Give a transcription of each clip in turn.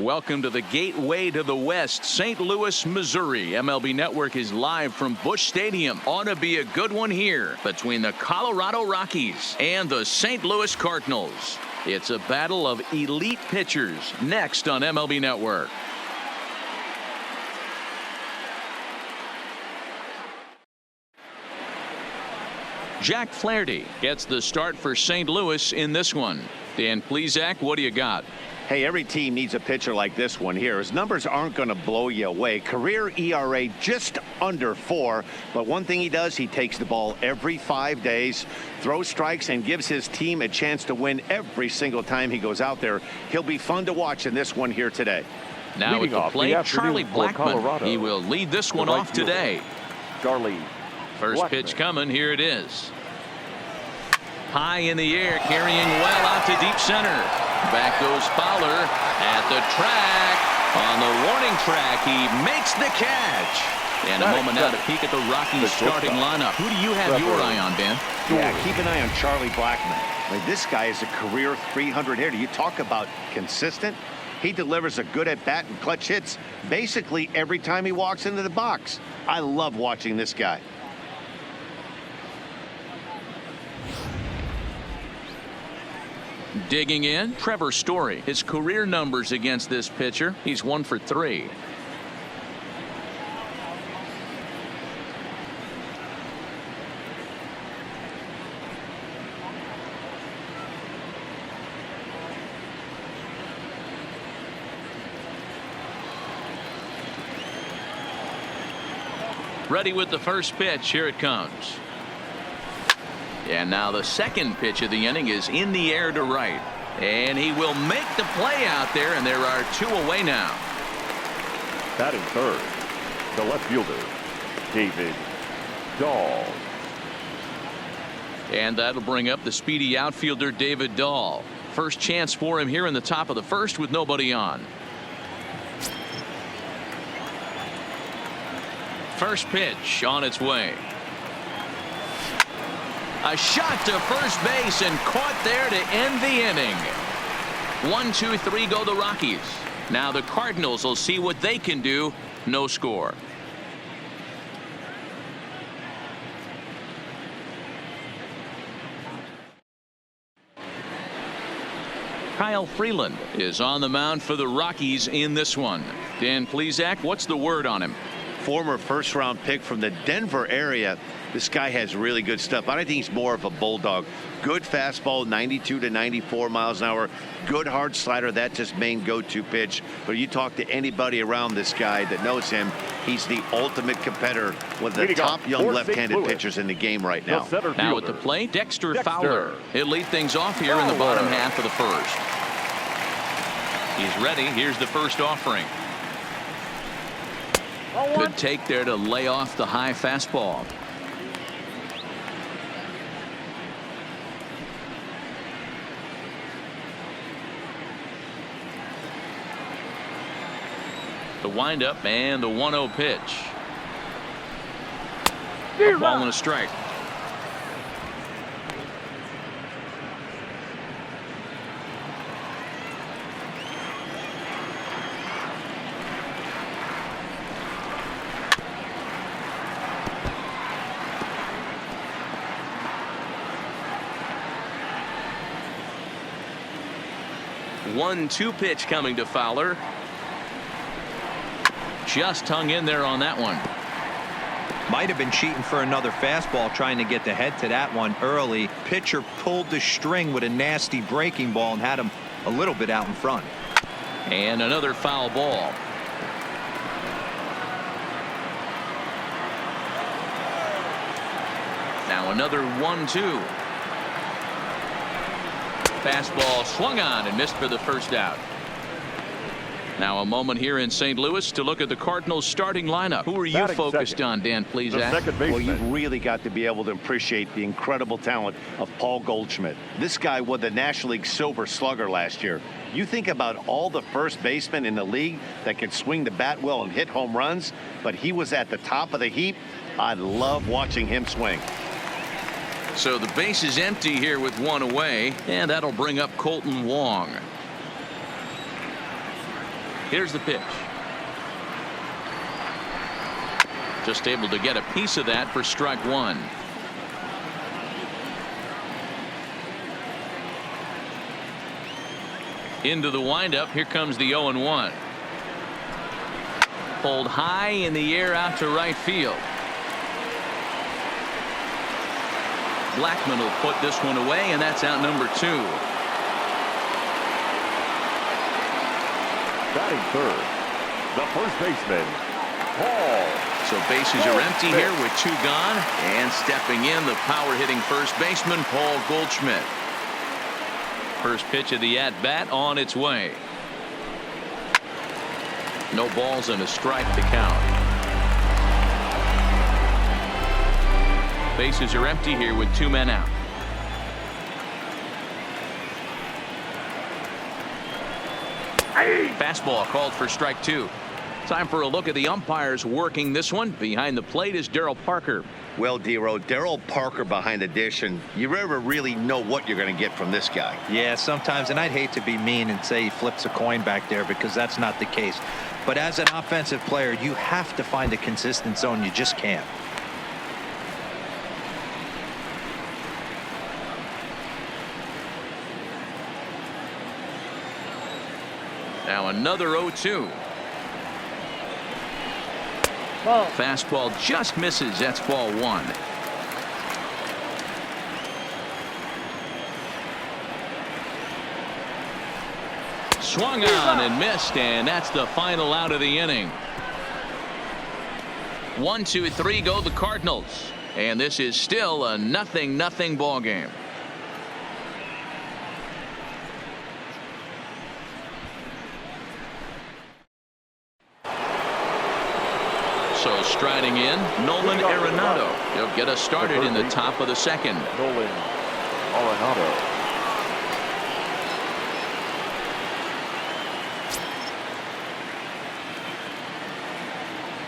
Welcome to the gateway to the West, St. Louis, Missouri. MLB Network is live from Busch Stadium. Ought to be a good one here between the Colorado Rockies and the St. Louis Cardinals. It's a battle of elite pitchers next on MLB Network. Jack Flaherty gets the start for St. Louis in this one. Dan Plesac, what do you got? Hey, every team needs a pitcher like this one here. His numbers aren't going to blow you away. Career ERA just under 4. But one thing he does, he takes the ball every 5 days, throws strikes, and gives his team a chance to win every single time he goes out there. He'll be fun to watch in this one here today. Now at the plate, Charlie Blackmon. He will lead this one off today. Charlie. First pitch coming. Here it is. High in the air, carrying well out to deep center. Back goes Fowler at the track. On the warning track, he makes the catch. And a moment now to peek at the Rockies starting lineup. Who do you have your eye on, Ben? Yeah, keep an eye on Charlie Blackmon. I mean, this guy is a career 300 hitter. You talk about consistent. He delivers a good at-bat and clutch hits basically every time he walks into the box. I love watching this guy. Digging in, Trevor Story. His career numbers against this pitcher, he's 1 for 3. Ready with the first pitch. Here it comes. And now the second pitch of the inning is in the air to right. And he will make the play out there, and there are 2 away now. Batting third, the left fielder, David Dahl. And that'll bring up the speedy outfielder, David Dahl. First chance for him here in the top of the first with nobody on. First pitch on its way. A shot to first base and caught there to end the inning. 1, 2, 3 go the Rockies. Now the Cardinals will see what they can do. No score. Kyle Freeland is on the mound for the Rockies in this one. Dan Plesac, what's the word on him? Former first-round pick from the Denver area. This guy has really good stuff. I think he's more of a bulldog. Good fastball, 92 to 94 miles an hour. Good hard slider. That's his main go-to pitch. But you talk to anybody around this guy that knows him, he's the ultimate competitor, one of the top young left-handed pitchers in the game right now. Now at the plate, Dexter Fowler. He'll lead things off here in the bottom half of the first. He's ready. Here's the first offering. Good take there to lay off the high fastball. The windup and the 1-0 pitch. A ball and a strike. One-two pitch coming to Fowler. Just hung in there on that one. Might have been cheating for another fastball, trying to get the head to that one early. Pitcher pulled the string with a nasty breaking ball and had him a little bit out in front. And another foul ball. Now another 1-2. Fastball swung on and missed for the first out. Now a moment here in St. Louis to look at the Cardinals starting lineup. Who are you focused on, Dan Plesac? Well, you've really got to be able to appreciate the incredible talent of Paul Goldschmidt. This guy won the National League Silver Slugger last year. You think about all the first basemen in the league that could swing the bat well and hit home runs, but he was at the top of the heap. I love watching him swing. So the base is empty here with 1 away, and that'll bring up Colton Wong. Here's the pitch. Just able to get a piece of that for strike one. Into the windup. Here comes the 0-1. Pulled high in the air out to right field. Blackman will put this one away, and that's out number 2. Batting third, the first baseman, Paul. So bases are empty here with 2 gone, and stepping in, the power hitting first baseman Paul Goldschmidt. First pitch of the at-bat on its way. No balls and a strike to count. Bases are empty here with 2 men out. Fastball called for strike 2. Time for a look at the umpires working this one. Behind the plate is Darryl Parker. Well, D-Row, Darryl Parker behind the dish, and you never really know what you're going to get from this guy. Yeah, sometimes, and I'd hate to be mean and say he flips a coin back there because that's not the case. But as an offensive player, you have to find a consistent zone. You just can't. Now another 0-2. Fastball just misses. That's ball 1. Swung on and missed, and that's the final out of the inning. 1, 2, 3 go the Cardinals, and this is still a 0-0 ball game. So striding in, Nolan Arenado. He'll get us started in the top of the second. Nolan Arenado.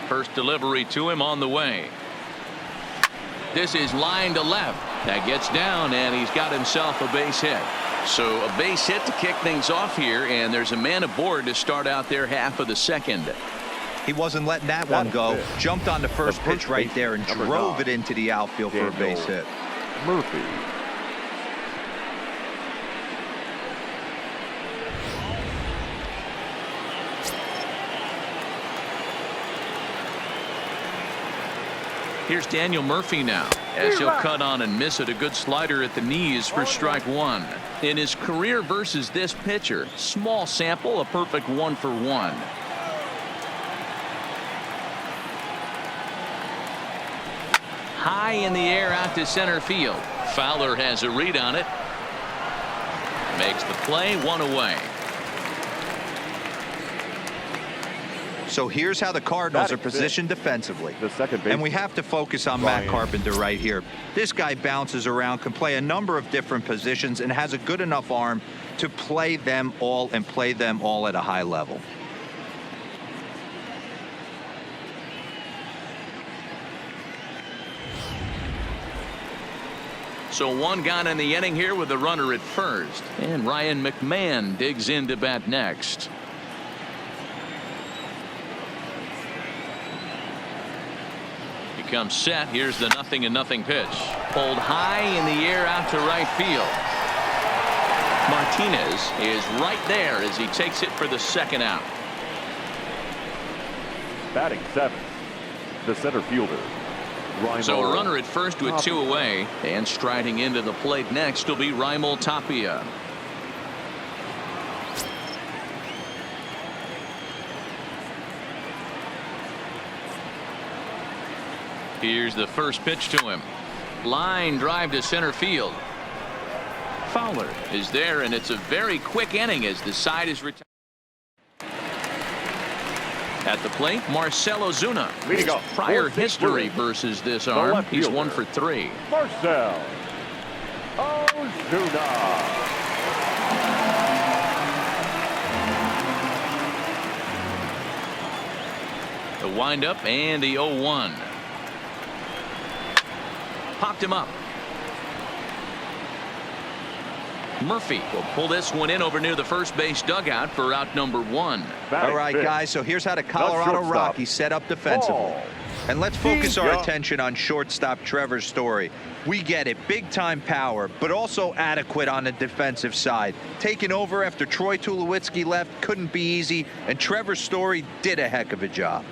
First delivery to him on the way. This is line to left. That gets down, and he's got himself a base hit. So a base hit to kick things off here, and there's a man aboard to start out their half of the second. He wasn't letting that one go. Jumped on the first pitch right there and drove it into the outfield for a base hit. Murphy. Here's Daniel Murphy now, as he'll cut on and miss it. A good slider at the knees for strike 1. In his career versus this pitcher, small sample, a perfect 1 for 1. High in the air out to center field. Fowler has a read on it. Makes the play, 1 away. So here's how the Cardinals are positioned defensively. The second baseman. And we have to focus on Matt Carpenter right here. This guy bounces around, can play a number of different positions, and has a good enough arm to play them all and play them all at a high level. So 1 gone in the inning here with the runner at first. And Ryan McMahon digs in to bat next. He comes set. Here's the 0-0 pitch. Pulled high in the air out to right field. Martinez is right there as he takes it for the second out. Batting 7th, the center fielder. So a runner at first with 2 away, and striding into the plate next will be Raimel Tapia. Here's the first pitch to him. Line drive to center field. Fowler is there, and it's a very quick inning as the side is retired. At the plate, Marcell Ozuna. Leading off, Prior history versus this arm. He's 1 for 3. Marcell Ozuna. The windup and the 0-1. Popped him up. Murphy will pull this one in over near the first base dugout for out number 1. All right, guys, so here's how the Colorado Rockies set up defensively. And let's focus our attention on shortstop Trevor Story. We get it, big-time power, but also adequate on the defensive side. Taking over after Troy Tulowitzki left couldn't be easy, and Trevor Story did a heck of a job.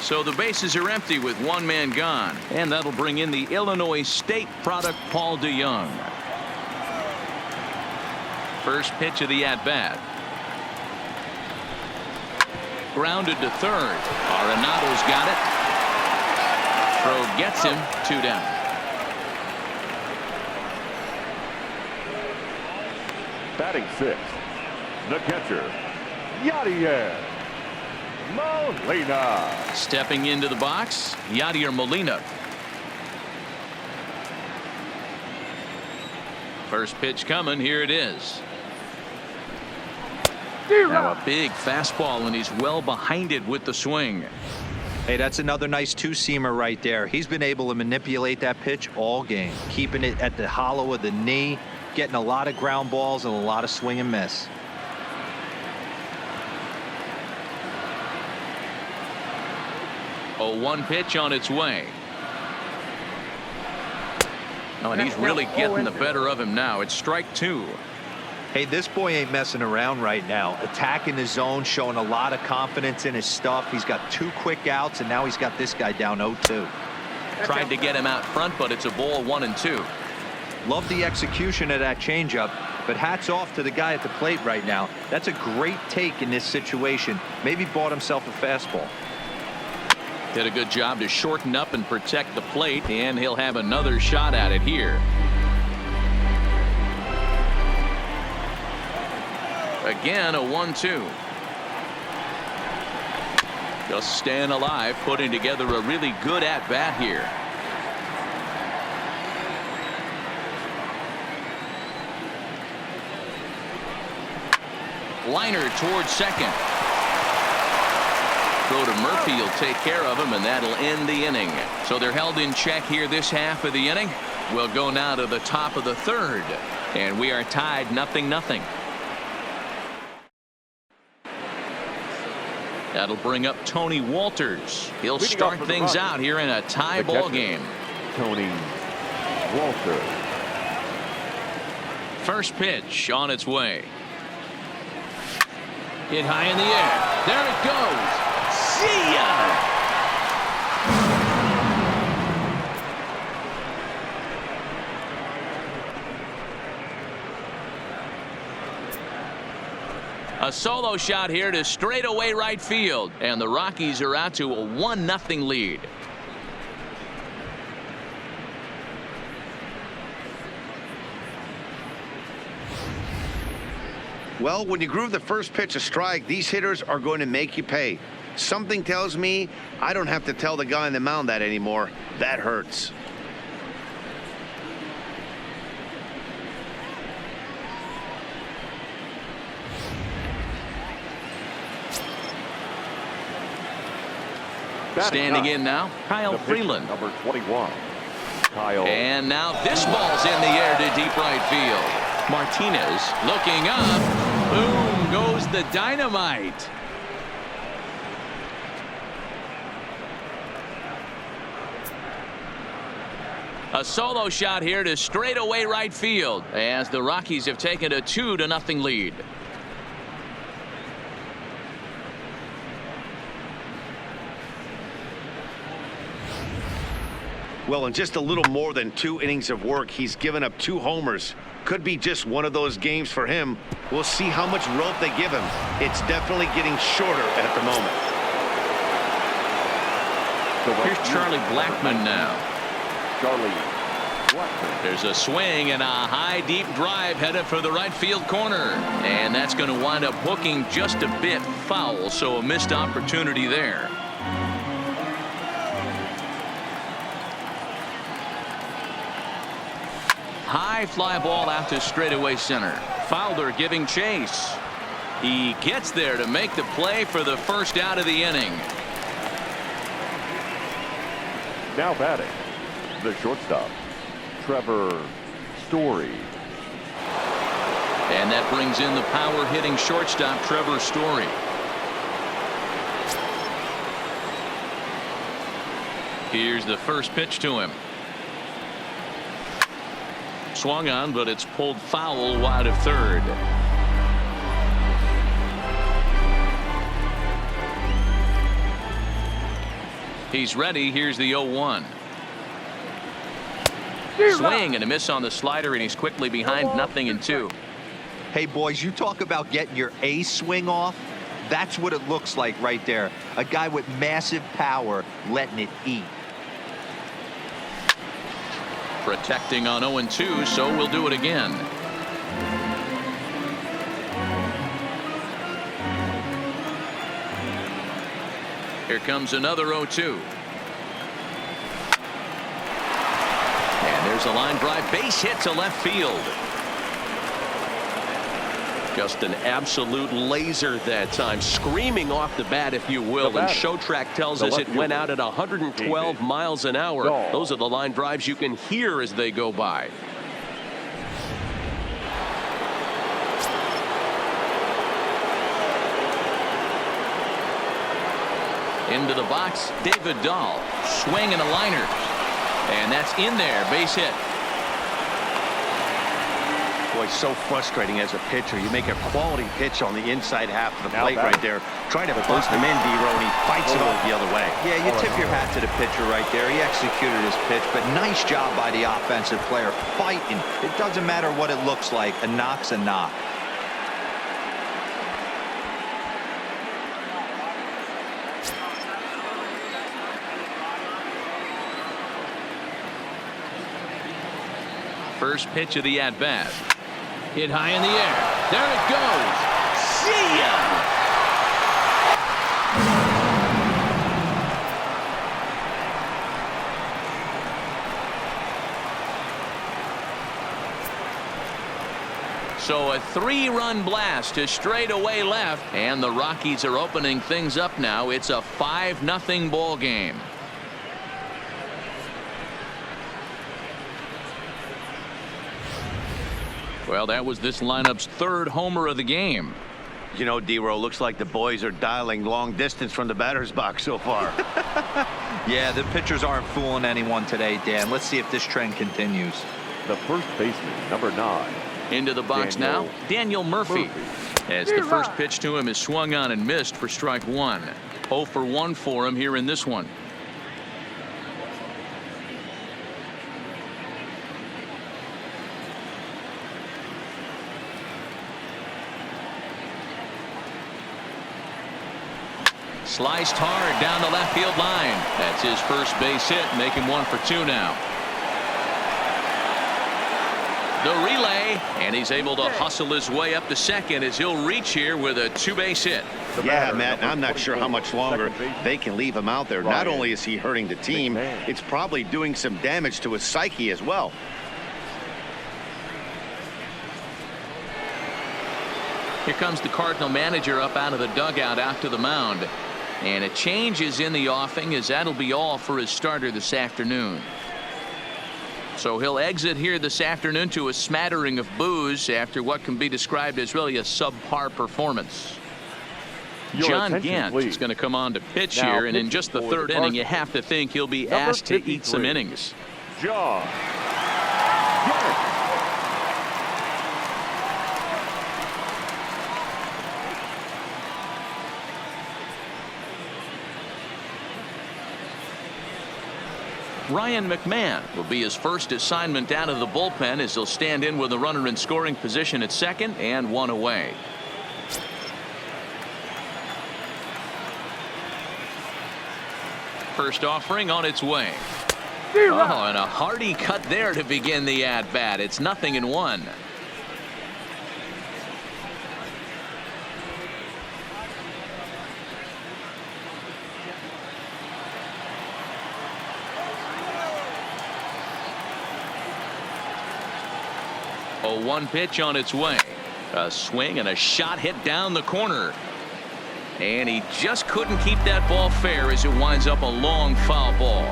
So the bases are empty with one man gone, and that'll bring in the Illinois State product Paul DeYoung. First pitch of the at-bat. Grounded to third. Arenado's got it. Throw gets him 2 down. Batting 6th, the catcher, Yadier Molina. Stepping into the box, Yadier Molina. First pitch coming. Here it is. Now a big fastball, and he's well behind it with the swing. Hey, that's another nice two-seamer right there. He's been able to manipulate that pitch all game, keeping it at the hollow of the knee, getting a lot of ground balls and a lot of swing and miss. Oh, 1 pitch on its way. Oh, and he's really getting the better of him now. It's strike 2. Hey, this boy ain't messing around right now. Attacking the zone, showing a lot of confidence in his stuff. He's got 2 quick outs, and now he's got this guy down 0-2. Tried to get him out front, but it's a ball 1-2. Love the execution of that changeup, but hats off to the guy at the plate right now. That's a great take in this situation. Maybe bought himself a fastball. Did a good job to shorten up and protect the plate, and he'll have another shot at it here. Again, a 1-2. Just staying alive, putting together a really good at-bat here. Liner towards second. Throw to Murphy will take care of him, and that'll end the inning. So they're held in check here this half of the inning. We'll go now to the top of the 3rd, and we are tied 0-0. That'll bring up Tony Walters. He'll start things out here in a tie ball game. Tony Walters. First pitch on its way. Hit high in the air. There it goes. See ya! A solo shot here to straightaway right field, and the Rockies are out to a 1-0 lead. Well, when you groove the first pitch a strike, these hitters are going to make you pay. Something tells me I don't have to tell the guy on the mound that anymore. That hurts. Standing in now, Kyle Freeland. Number 21. Kyle. And now this ball's in the air to deep right field. Martinez looking up. Boom goes the dynamite. A solo shot here to straightaway right field as the Rockies have taken a 2-0 lead. Well, in just a little more than 2 innings of work, he's given up 2 homers. Could be just one of those games for him. We'll see how much rope they give him. It's definitely getting shorter at the moment. Here's Charlie Blackmon now. Charlie Blackmon. There's a swing and a high deep drive headed for the right field corner, and that's going to wind up hooking just a bit foul, so a missed opportunity there. High fly ball out to straightaway center. Fowler giving chase. He gets there to make the play for the first out of the inning. Now batting, the shortstop, Trevor Story. And that brings in the power hitting shortstop Trevor Story. Here's the first pitch to him. Swung on, but it's pulled foul wide of third. He's ready. Here's the 0-1. Swing and a miss on the slider, and he's quickly behind 0-2. Hey, boys, you talk about getting your A swing off. That's what it looks like right there. A guy with massive power letting it eat. Protecting on 0-2, so we'll do it again. Here comes another 0-2. And there's a line drive base hit to left field. Just an absolute laser that time, screaming off the bat, if you will. And Showtrack tells us it went out at 112 miles an hour. Those are the line drives you can hear as they go by. Into the box, David Dahl. Swing and a liner. And that's in there, base hit. Boy, so frustrating as a pitcher. You make a quality pitch on the inside half of the plate right there. Trying to boost him in, D-Row, and he fights it over the other way. Yeah, you tip your hat to the pitcher right there. He executed his pitch, but nice job by the offensive player fighting. It doesn't matter what it looks like. A knock's a knock. First pitch of the at-bat. Hit high in the air. There it goes. See ya! So a 3-run blast to straightaway left, and the Rockies are opening things up now. It's a 5-0 ball game. Well, that was this lineup's third homer of the game. You know, D-Row, looks like the boys are dialing long distance from the batter's box so far. Yeah, the pitchers aren't fooling anyone today, Dan. Let's see if this trend continues. The first baseman, number 9. Into the box now, Daniel Murphy. As the first pitch to him is swung on and missed for strike 1. 0 for 1 for him here in this one. Sliced hard down the left field line. That's his first base hit, making 1 for 2 now. The relay, and he's able to hustle his way up to second as he'll reach here with a 2-base hit. Yeah, Matt, I'm not sure how much longer they can leave him out there. Not only is he hurting the team, it's probably doing some damage to his psyche as well. Here comes the Cardinal manager up out of the dugout out to the mound. And a change is in the offing, as that'll be all for his starter this afternoon. So he'll exit here this afternoon to a smattering of boos after what can be described as really a subpar performance. John Gant is going to come on to pitch here, and in just the third inning, you have to think he'll be asked to eat some innings. John Gant. Ryan McMahon will be his first assignment out of the bullpen as he'll stand in with a runner in scoring position at second and 1 away. First offering on its way. Oh, and a hearty cut there to begin the at-bat. It's 0-1. A 1 pitch on its way. A swing and a shot hit down the corner. And he just couldn't keep that ball fair as it winds up a long foul ball.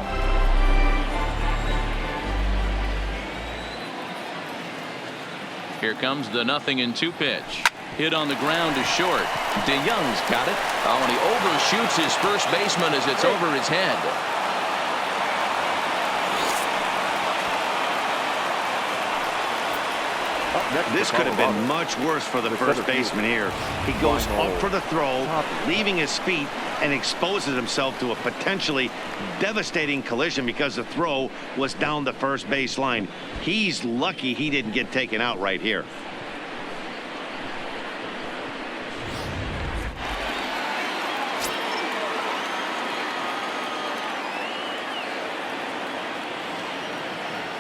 Here comes the 0-2 pitch. Hit on the ground to short. DeYoung's got it. Oh, and he overshoots his first baseman as it's over his head. This could have been much worse for the first baseman here. He goes up for the throw, leaving his feet, and exposes himself to a potentially devastating collision because the throw was down the first base line. He's lucky he didn't get taken out right here.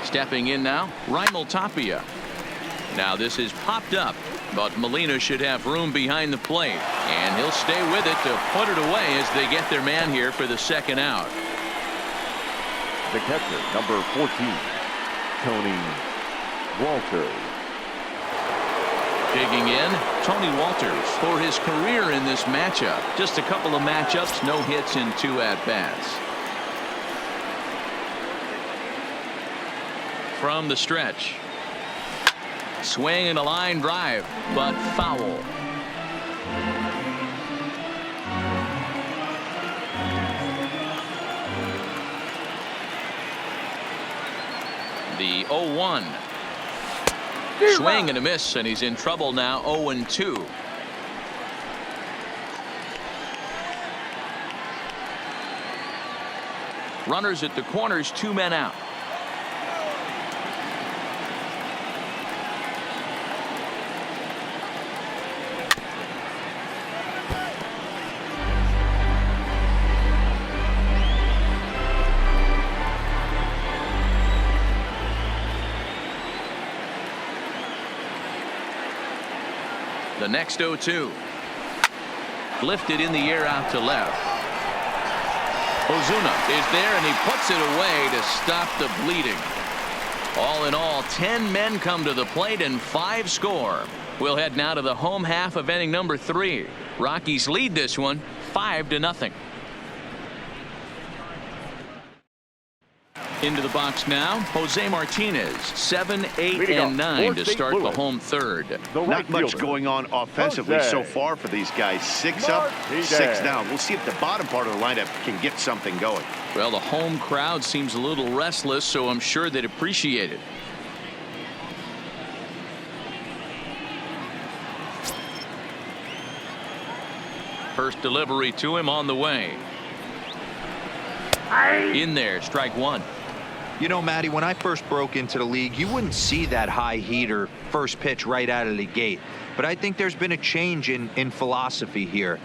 Stepping in now, Raimel Tapia. Now this is popped up, but Molina should have room behind the plate, and he'll stay with it to put it away as they get their man here for the second out. The catcher, number 14, Tony Walters. Digging in, Tony Walters for his career in this matchup. Just a couple of matchups, no hits in 2 at-bats. From the stretch. Swing and a line drive, but foul. The 0-1. Swing and a miss, and he's in trouble now. 0-2. Runners at the corners, 2 men out. The next 0-2. Lifted in the air out to left. Ozuna is there, and he puts it away to stop the bleeding. All in all, 10 men come to the plate and 5 score. We'll head now to the home half of inning number 3. Rockies lead this one 5-0. Into the box now, Jose Martinez. 7, 8, and 9 to start the home third. Not much going on offensively so far for these guys. 6 up, 6 down. We'll see if the bottom part of the lineup can get something going. Well, the home crowd seems a little restless, so I'm sure they'd appreciate it. First delivery to him on the way. In there, strike 1. You know, Matty, when I first broke into the league, you wouldn't see that high heater first pitch right out of the gate. But I think there's been a change in philosophy here.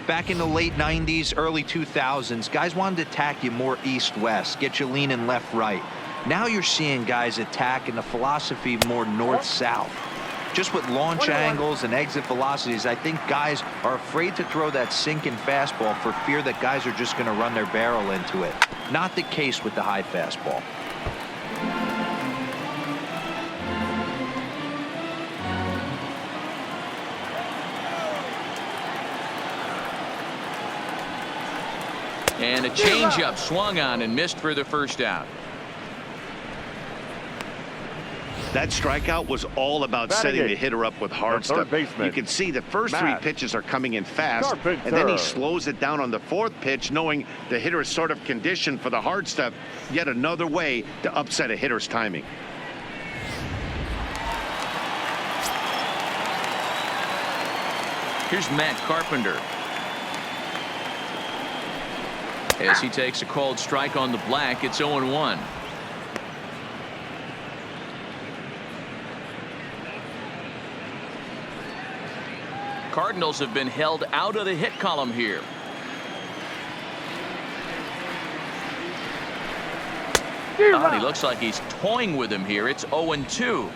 Back in the late 90s, early 2000s, guys wanted to attack you more east-west, get you leaning left-right. Now you're seeing guys attack in the philosophy more north-south. Just with launch angles and exit velocities, I think guys are afraid to throw that sinking fastball for fear that guys are just going to run their barrel into it. Not the case with the high fastball. And a changeup swung on and missed for the first out. That strikeout was all about setting the hitter up with hard stuff. You can see the first 3 pitches are coming in fast, and then he slows it down on the 4th pitch, knowing the hitter is sort of conditioned for the hard stuff. Yet another way to upset a hitter's timing. Here's Matt Carpenter. As he takes a called strike on the black, it's 0-1. Cardinals have been held out of the hit column here. Oh, he looks like he's toying with him here. It's 0-2.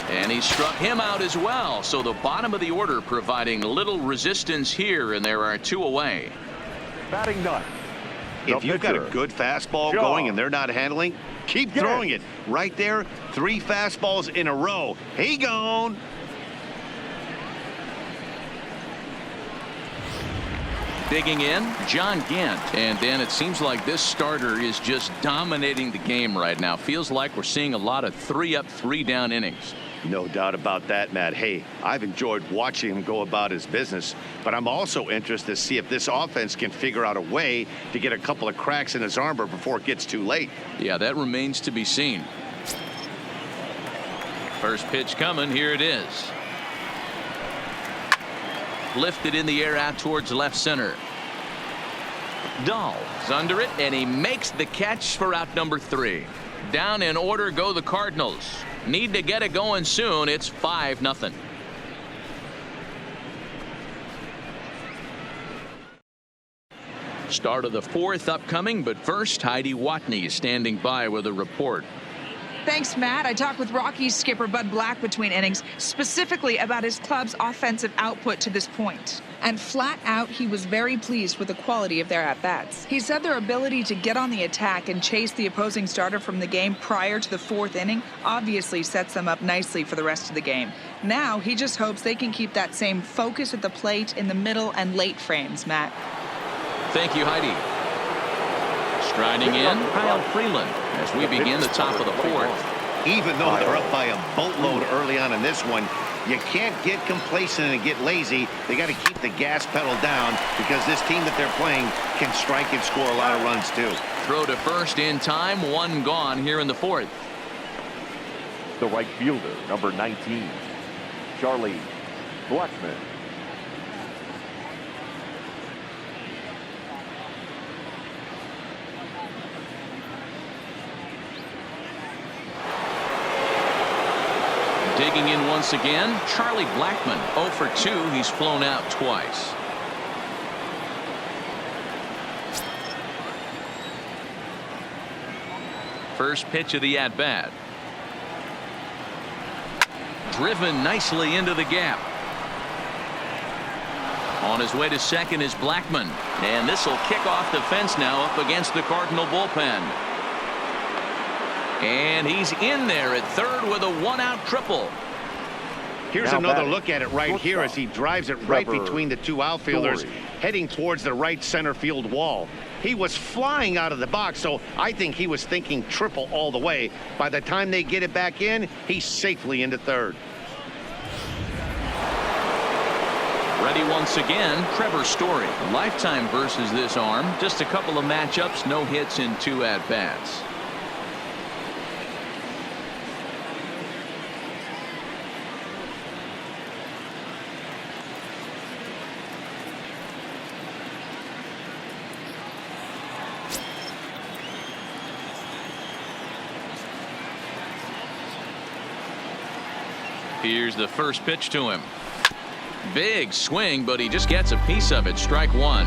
And he struck him out as well. So the bottom of the order providing little resistance here, and there are 2 away. Batting ninth. If you've got a good fastball going and they're not handling, keep throwing it. Right there, 3 fastballs in a row. He gone. Digging in, John Gant. And Dan, it seems like this starter is just dominating the game right now. Feels like we're seeing a lot of 3-up, 3-down innings. No doubt about that, Matt. Hey, I've enjoyed watching him go about his business, but I'm also interested to see if this offense can figure out a way to get a couple of cracks in his armor before it gets too late. Yeah, that remains to be seen. First pitch coming. Here it is. Lifted in the air out towards left center. Dahl is under it, and he makes the catch for out number 3. Down in order go the Cardinals. Need to get it going soon. It's 5-0. Start of the 4th upcoming, but first Heidi Watney is standing by with a report. Thanks, Matt. I talked with Rockies skipper Bud Black between innings, specifically about his club's offensive output to this point. And flat out, he was very pleased with the quality of their at-bats. He said their ability to get on the attack and chase the opposing starter from the game prior to the 4th inning obviously sets them up nicely for the rest of the game. Now, he just hopes they can keep that same focus at the plate in the middle and late frames, Matt. Thank you, Heidi. Striding in, Kyle Freeland, as we begin the top of the 4th. Even though they're up by a boatload early on in this one, you can't get complacent and get lazy. They got to keep the gas pedal down because this team that they're playing can strike and score a lot of runs too. Throw to first in time, 1 gone here in the 4th. The right fielder, number 19, Charlie Blackmon. Digging in once again, Charlie Blackmon. 0 for 2. He's flown out twice. First pitch of the at-bat. Driven nicely into the gap. On his way to second is Blackmon. And this will kick off the fence now up against the Cardinal bullpen. And he's in there at third with a 1-out triple. Here's another look at it right here as he drives it right between the 2 outfielders, heading towards the right center field wall. He was flying out of the box, so I think he was thinking triple all the way. By the time they get it back in, he's safely into third. Ready once again, Trevor Story. Lifetime versus this arm. Just a couple of matchups, no hits in 2 at-bats. Here's the first pitch to him. Big swing, but he just gets a piece of it. Strike 1.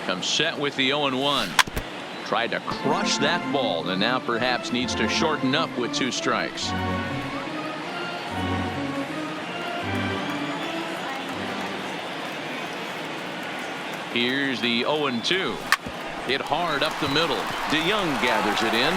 Comes set with the 0-1. Tried to crush that ball, and now perhaps needs to shorten up with 2 strikes. Here's the 0-2. Hit hard up the middle. DeYoung gathers it in.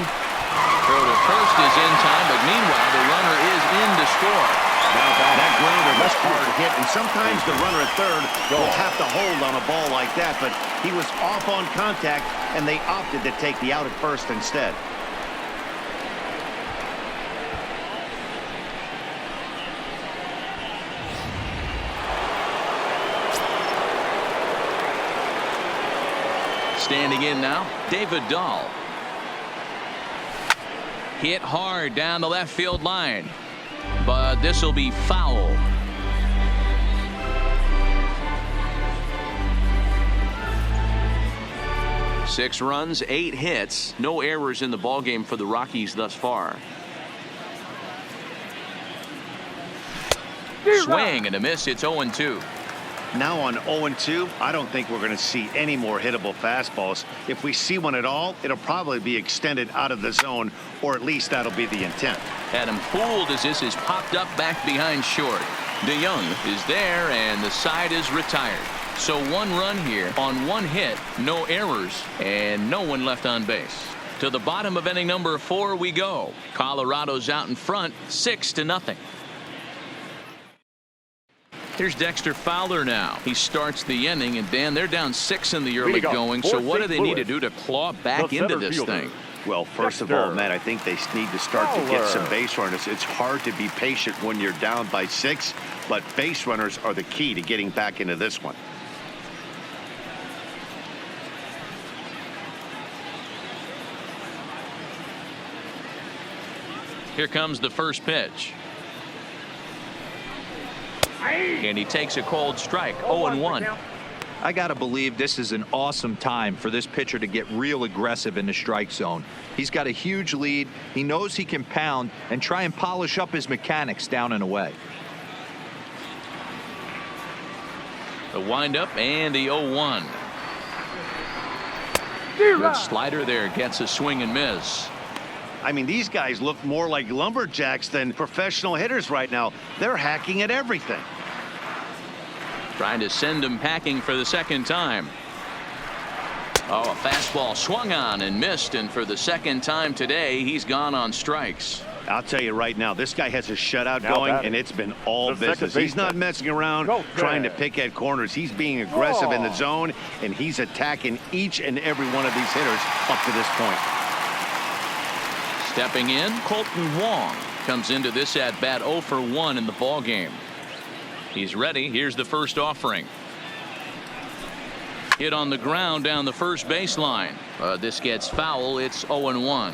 Throw to first is in time, but meanwhile the runner is in to score. Now that grounder was hard hit, and sometimes the runner at third will have to hold on a ball like that, but he was off on contact, and they opted to take the out at first instead. Standing in now, David Dahl. Hit hard down the left field line, but this will be foul. Six runs, 8 hits, no errors in the ballgame for the Rockies thus far. Swing and a miss. It's 0-2. Now on 0-2, I don't think we're going to see any more hittable fastballs. If we see one at all, it'll probably be extended out of the zone, or at least that'll be the intent. Had him fooled as this is popped up back behind short. DeYoung is there, and the side is retired. So 1 run here on 1 hit, no errors, and no one left on base. To the bottom of inning number 4 we go. Colorado's out in front 6-0. Here's Dexter Fowler now. He starts the inning, and Dan, they're down 6 in the early going. So what do they need to do to claw back into this thing? Well, first of all, Matt, I think they need to start to get some base runners. It's hard to be patient when you're down by 6, but base runners are the key to getting back into this one. Here comes the first pitch. And he takes a cold strike. 0-1. I got to believe this is an awesome time for this pitcher to get real aggressive in the strike zone. He's got a huge lead. He knows he can pound and try and polish up his mechanics down and away. The windup and the 0-1. Good slider there, gets a swing and miss. I mean, these guys look more like lumberjacks than professional hitters right now. They're hacking at everything. Trying to send him packing for the second time. Oh, a fastball swung on and missed, and for the second time today, he's gone on strikes. I'll tell you right now, this guy has a shutout going, and it's been all business. He's not messing around trying to pick at corners. He's being aggressive in the zone, and he's attacking each and every one of these hitters up to this point. Stepping in, Colton Wong comes into this at bat 0 for 1 in the ball game. He's ready. Here's the first offering. Hit on the ground down the first baseline. This gets foul. It's 0-1.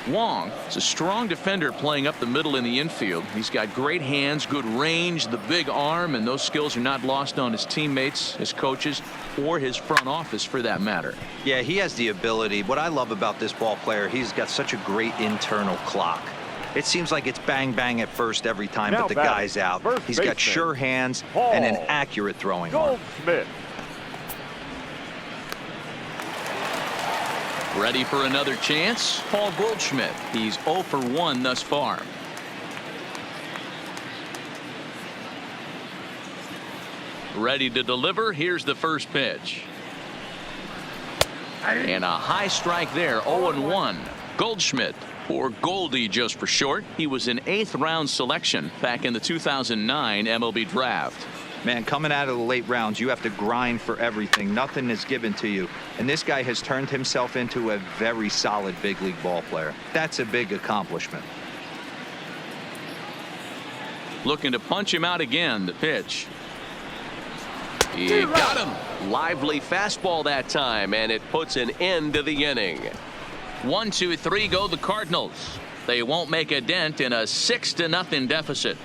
Wong is a strong defender playing up the middle in the infield. He's got great hands, good range, the big arm, and those skills are not lost on his teammates, his coaches, or his front office for that matter. Yeah, he has the ability. What I love about this ball player, he's got such a great internal clock. It seems like it's bang bang at first every time, but the guy's out. He's got sure hands and an accurate throwing arm. Ready for another chance? Paul Goldschmidt. He's 0 for 1 thus far. Ready to deliver. Here's the first pitch. And a high strike there. 0-1. Goldschmidt, or Goldie just for short. He was an 8th round selection back in the 2009 MLB draft. Man, coming out of the late rounds, you have to grind for everything. Nothing is given to you. And this guy has turned himself into a very solid big league ball player. That's a big accomplishment. Looking to punch him out again. The pitch. He got him. Lively fastball that time, and it puts an end to the inning. 1, 2, 3 go the Cardinals. They won't make a dent in a 6-0 deficit.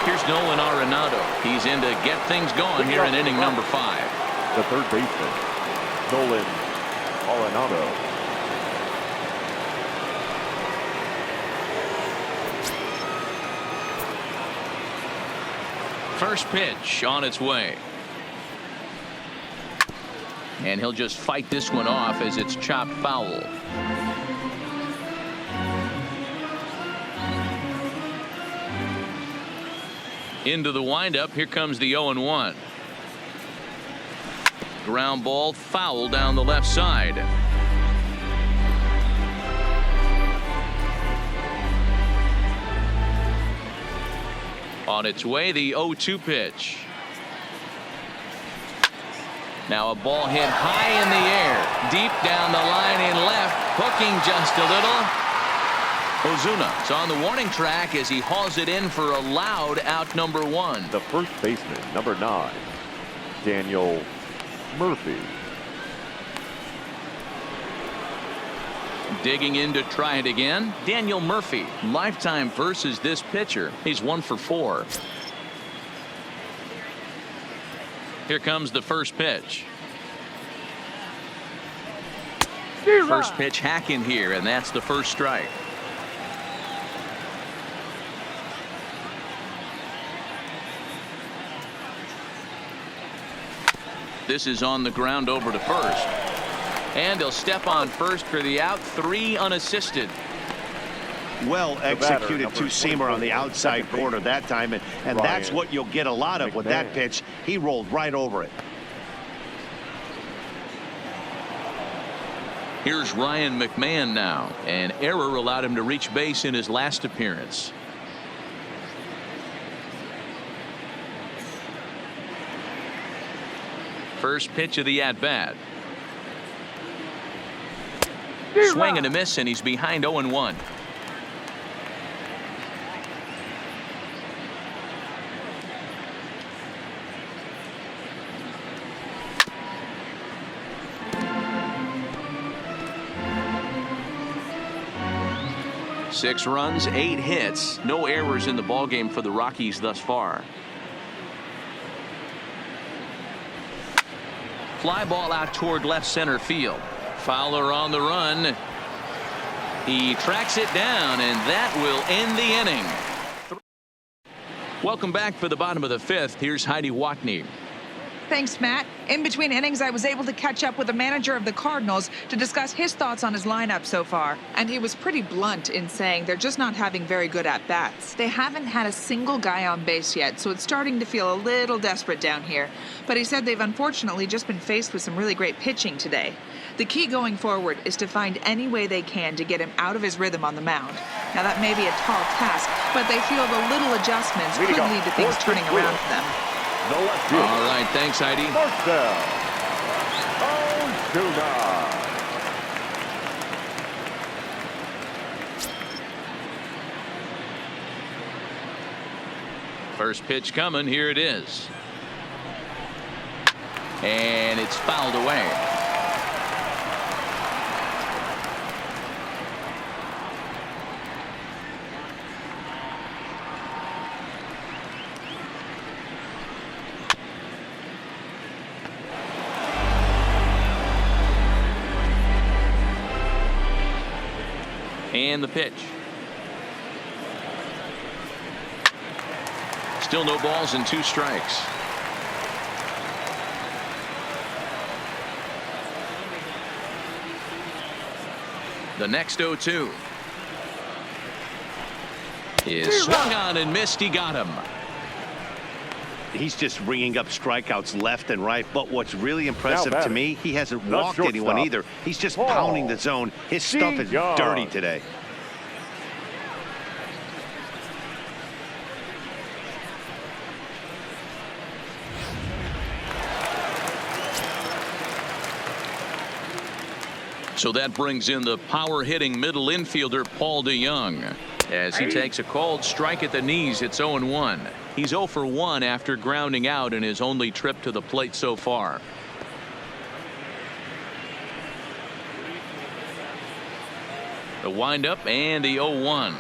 Here's Nolan Arenado. He's in to get things going here in inning number 5. The third baseman, Nolan Arenado. First pitch on its way. And he'll just fight this one off as it's chopped foul. Into the windup. Here comes the 0-1. Ground ball foul down the left side. On its way, the 0-2 pitch. Now a ball hit high in the air, deep down the line in left, hooking just a little. Ozuna is on the warning track as he hauls it in for a loud out number 1. The first baseman, number 9, Daniel Murphy. Digging in to try it again. Daniel Murphy, lifetime versus this pitcher. He's 1 for 4. Here comes the first pitch. First pitch hacking here, and that's the first strike. This is on the ground over to first. And he'll step on first for the out. 3 unassisted. Well executed two-seamer on the outside corner that time, and that's what you'll get a lot of with that pitch. He rolled right over it. Here's Ryan McMahon now. An error allowed him to reach base in his last appearance. First pitch of the at-bat. Swing and a miss, and he's behind 0-1. Six runs, 8 hits, no errors in the ballgame for the Rockies thus far. Fly ball out toward left center field. Fowler on the run. He tracks it down, and that will end the inning. Welcome back for the bottom of the 5th. Here's Heidi Watney. Thanks, Matt. In between innings, I was able to catch up with the manager of the Cardinals to discuss his thoughts on his lineup so far. And he was pretty blunt in saying they're just not having very good at-bats. They haven't had a single guy on base yet, so it's starting to feel a little desperate down here. But he said they've unfortunately just been faced with some really great pitching today. The key going forward is to find any way they can to get him out of his rhythm on the mound. Now, that may be a tall task, but they feel the little adjustments could lead to things turning around for them. All right, thanks, Heidi. First down. First pitch coming. Here it is. And it's fouled away. And the pitch. Still no balls and 2 strikes. The next 0-2 is swung on and missed. He got him. He's just ringing up strikeouts left and right. But what's really impressive to me, he hasn't walked anyone either. He's just pounding the zone. His stuff is dirty today. So that brings in the power-hitting middle infielder Paul DeJong. As he takes a called strike at the knees, it's 0-1. He's 0 for 1 after grounding out in his only trip to the plate so far. The windup and the 0-1.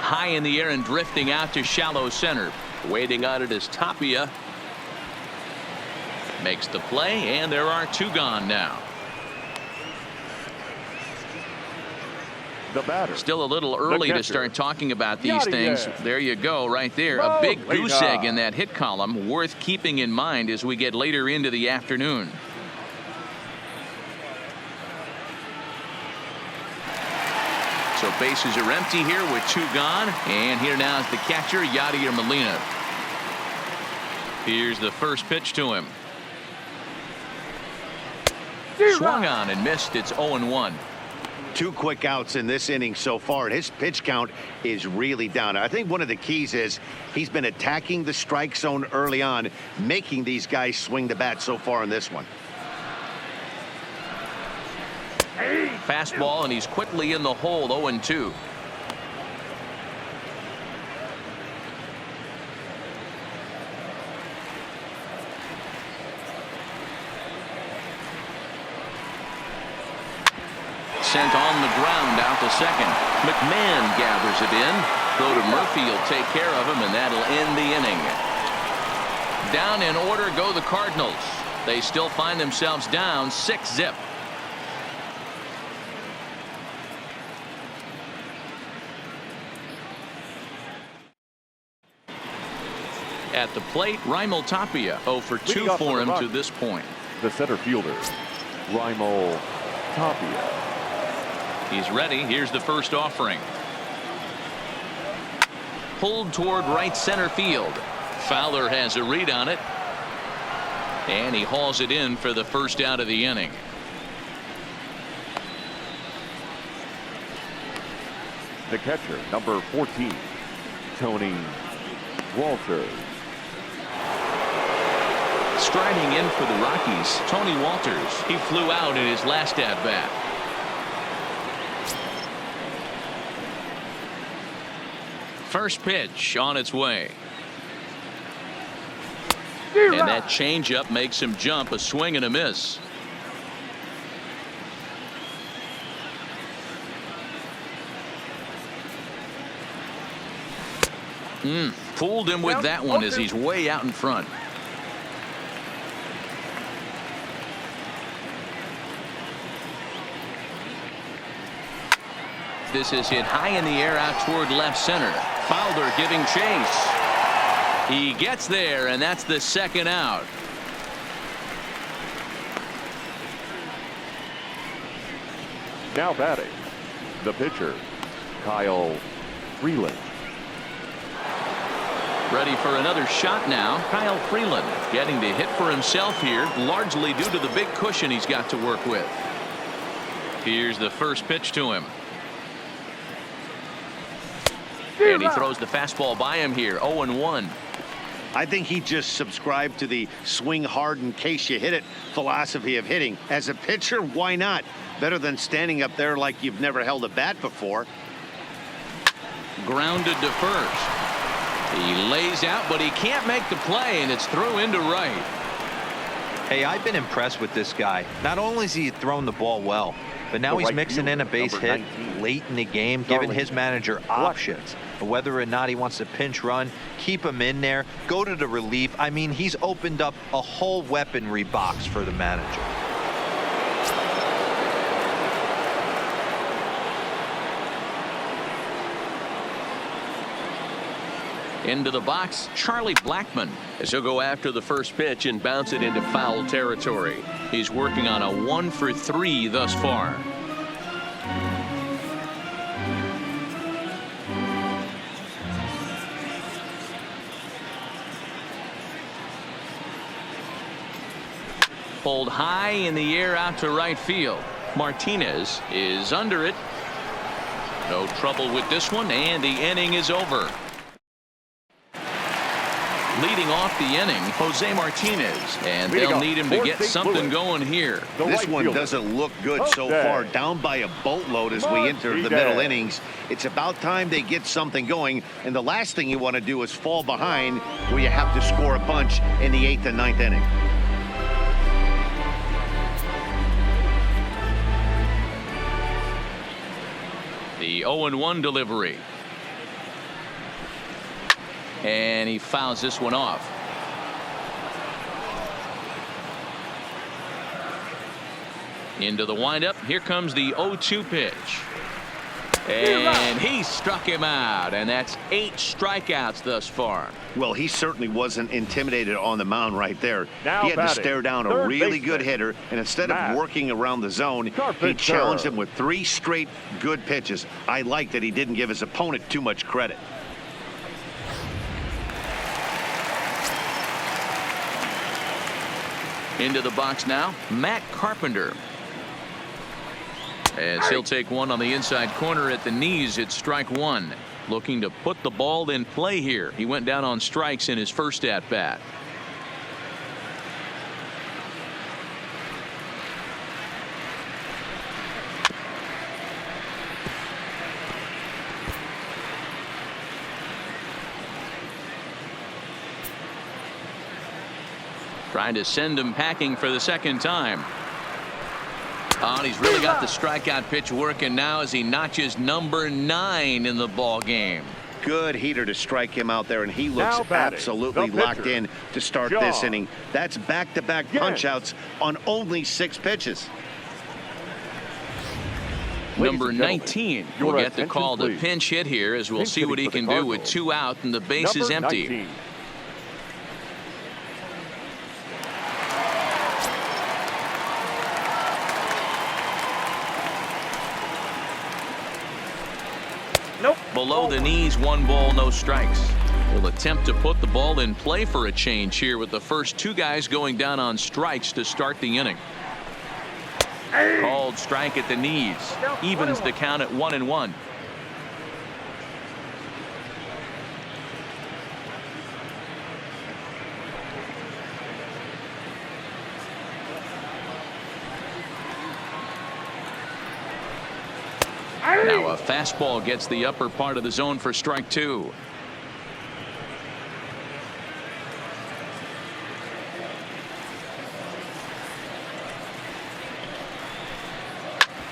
High in the air and drifting out to shallow center. Waiting on it is Tapia. Makes the play, and there are 2 gone now. The batter. Still a little early to start talking about these things. There you go, right there. A big goose egg in that hit column, worth keeping in mind as we get later into the afternoon. So bases are empty here with 2 gone, and here now is the catcher, Yadier Molina. Here's the first pitch to him. Swung on and missed. It's 0-1. 2 quick outs in this inning so far, and his pitch count is really down. I think one of the keys is he's been attacking the strike zone early on, making these guys swing the bat so far in this one. Fastball, and he's quickly in the hole. 0-2. Sent on the ground out to second. McMahon gathers it in. Go to Murphy. Will take care of him, and that'll end the inning. Down in order go the Cardinals. They still find themselves down 6-0. At the plate, Raimel Tapia 0 for 2 for him to this point. The center fielder, Raimel Tapia. He's ready. Here's the first offering. Pulled toward right center field. Fowler has a read on it. And he hauls it in for the first out of the inning. The catcher, number 14, Tony Walters. Striding in for the Rockies, Tony Walters. He flew out in his last at bat. First pitch on its way. And that changeup makes him jump. A swing and a miss. Fooled him with that one as he's way out in front. This is hit high in the air out toward left center. Fowler giving chase. He gets there, and that's the second out. Now batting, the pitcher, Kyle Freeland. Ready for another shot now. Kyle Freeland getting the hit for himself here, largely due to the big cushion he's got to work with. Here's the first pitch to him. And he throws the fastball by him here. 0-1. I think he just subscribed to the swing hard in case you hit it philosophy of hitting. As a pitcher, why not? Better than standing up there like you've never held a bat before. Grounded to first. He lays out, but he can't make the play, and it's through into right. Hey, I've been impressed with this guy. Not only has he thrown the ball well, but now he's mixing in a base hit late in the game, giving his manager options. Whether or not he wants to pinch run, keep him in there, go to the relief. I mean, he's opened up a whole weaponry box for the manager. Into the box, Charlie Blackmon, as he'll go after the first pitch and bounce it into foul territory. He's working on a 1-for-3 thus far. Pulled high in the air out to right field. Martinez is under it. No trouble with this one, and the inning is over. Leading off the inning, Jose Martinez, and they'll need him to get something going here. This one doesn't look good so far. Down by a boatload as we enter the middle innings. It's about time they get something going, and the last thing you want to do is fall behind where you have to score a bunch in the 8th and 9th inning. The 0-1 delivery. And he fouls this one off. Into the windup. Here comes the 0-2 pitch. And he struck him out. And that's 8 strikeouts thus far. Well, he certainly wasn't intimidated on the mound right there. Now he had to batting, stare down a really good hitter, and instead of working around the zone, he challenged him with 3 straight good pitches. I like that he didn't give his opponent too much credit. Into the box now, Matt Carpenter. As he'll take one on the inside corner at the knees. It's strike 1. Looking to put the ball in play here. He went down on strikes in his first at bat. Trying to send him packing for the second time. Oh, and he's really got the strikeout pitch working now as he notches number 9 in the ball game. Good heater to strike him out there, and he looks absolutely locked in to start this inning. That's back-to-back punch-outs on only 6 pitches. Number 19 will get the call to pinch hit here, as we'll see what he can do with 2 out and the base is empty. below the knees, 1 ball, no strikes. Will attempt to put the ball in play for a change here with the first 2 guys going down on strikes to start the inning. Called strike at the knees. Evens the count at 1-1. Now a fastball gets the upper part of the zone for strike 2.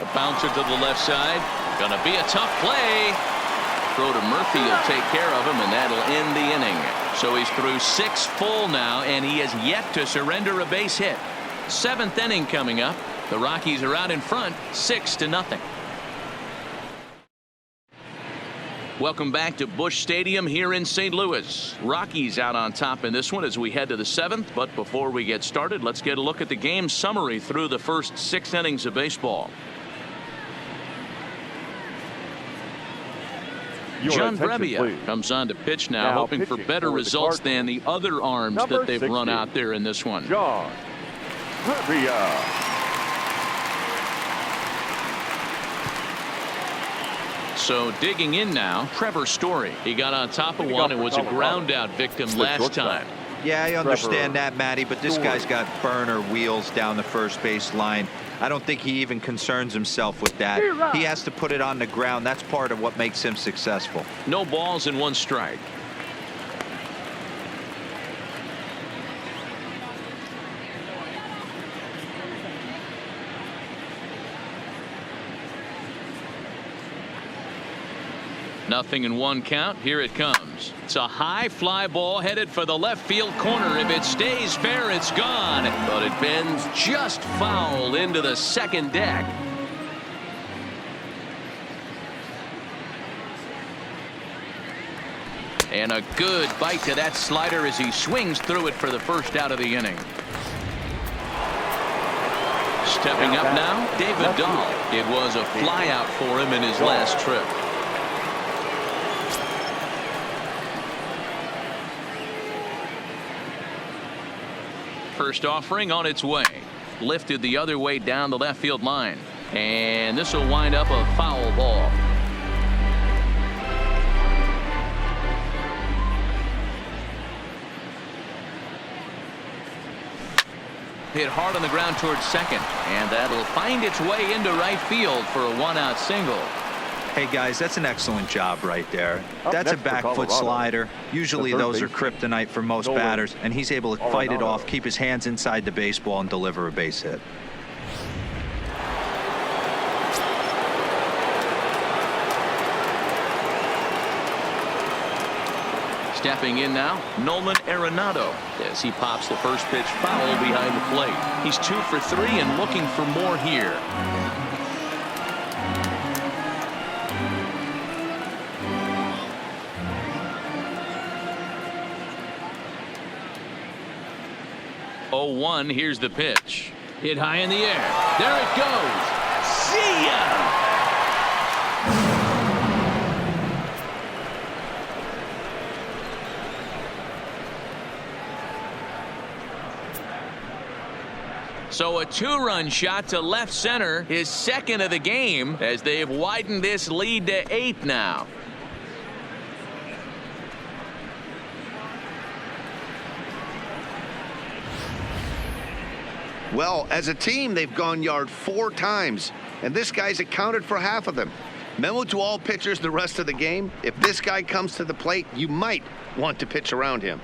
A bouncer to the left side. Gonna be a tough play. Throw to Murphy will take care of him, and that'll end the inning. So he's through 6 full now, and he has yet to surrender a base hit. 7th inning coming up. The Rockies are out in front, 6-0. Welcome back to Busch Stadium here in St. Louis. Rockies out on top in this one as we head to the 7th. But before we get started, let's get a look at the game summary through the first 6 innings of baseball. John Brebbia comes on to pitch now hoping for better results than the other arms that they've run out there in this one. John Brebbia. So digging in now, Trevor Story. He got on top of one and was a ground out victim last time. Yeah, I understand that, Matty, but this guy's got burner wheels down the first base line. I don't think he even concerns himself with that. He has to put it on the ground. That's part of what makes him successful. No balls and 1 strike. Nothing in 1 count. Here it comes. It's a high fly ball headed for the left field corner. If it stays fair, it's gone. But it bends just foul into the second deck. And a good bite to that slider as he swings through it for the first out of the inning. Stepping up now, David Dahl. It was a fly out for him in his last trip. First offering on its way. Lifted the other way down the left field line. And this will wind up a foul ball. Hit hard on the ground towards second. And that'll find its way into right field for a 1-out single. Hey, guys, that's an excellent job right there. That's a back foot slider. Usually those are kryptonite for most batters, and he's able to fight it off, keep his hands inside the baseball, and deliver a base hit. Stepping in now, Nolan Arenado as he pops the first pitch foul behind the plate. He's 2 for 3 and looking for more here. Oh, 1, here's the pitch. Hit high in the air. There it goes. See ya! So a 2-run shot to left center, his second of the game, as they've widened this lead to 8 now. Well, as a team, they've gone yard 4 times, and this guy's accounted for half of them. Memo to all pitchers the rest of the game: if this guy comes to the plate, you might want to pitch around him.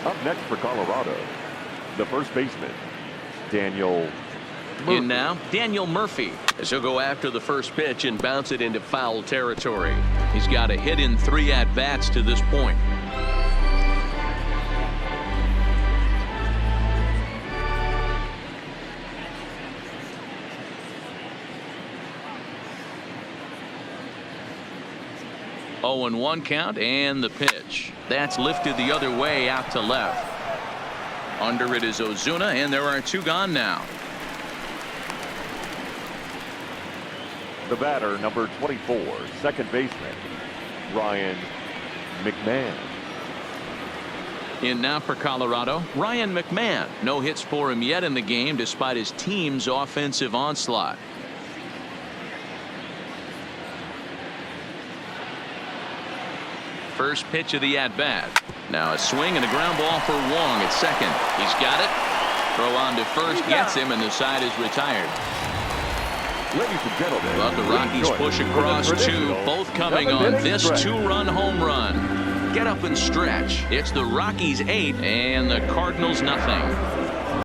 Up next for Colorado, the first baseman, Daniel Murphy. In now, Daniel Murphy, as he'll go after the first pitch and bounce it into foul territory. He's got a hit in 3 at-bats to this point. Oh, and 1 count, and the pitch. That's lifted the other way out to left. Under it is Ozuna, and there are 2 gone now. The batter, number 24, second baseman, Ryan McMahon. In now for Colorado, Ryan McMahon. No hits for him yet in the game despite his team's offensive onslaught. First pitch of the at-bat. Now a swing and a ground ball for Wong at second. He's got it. Throw on to first gets him, and the side is retired. Ladies and gentlemen, But the Rockies push across 2, both coming on this 2-run home run. Get up and stretch. It's the Rockies 8 and the Cardinals nothing.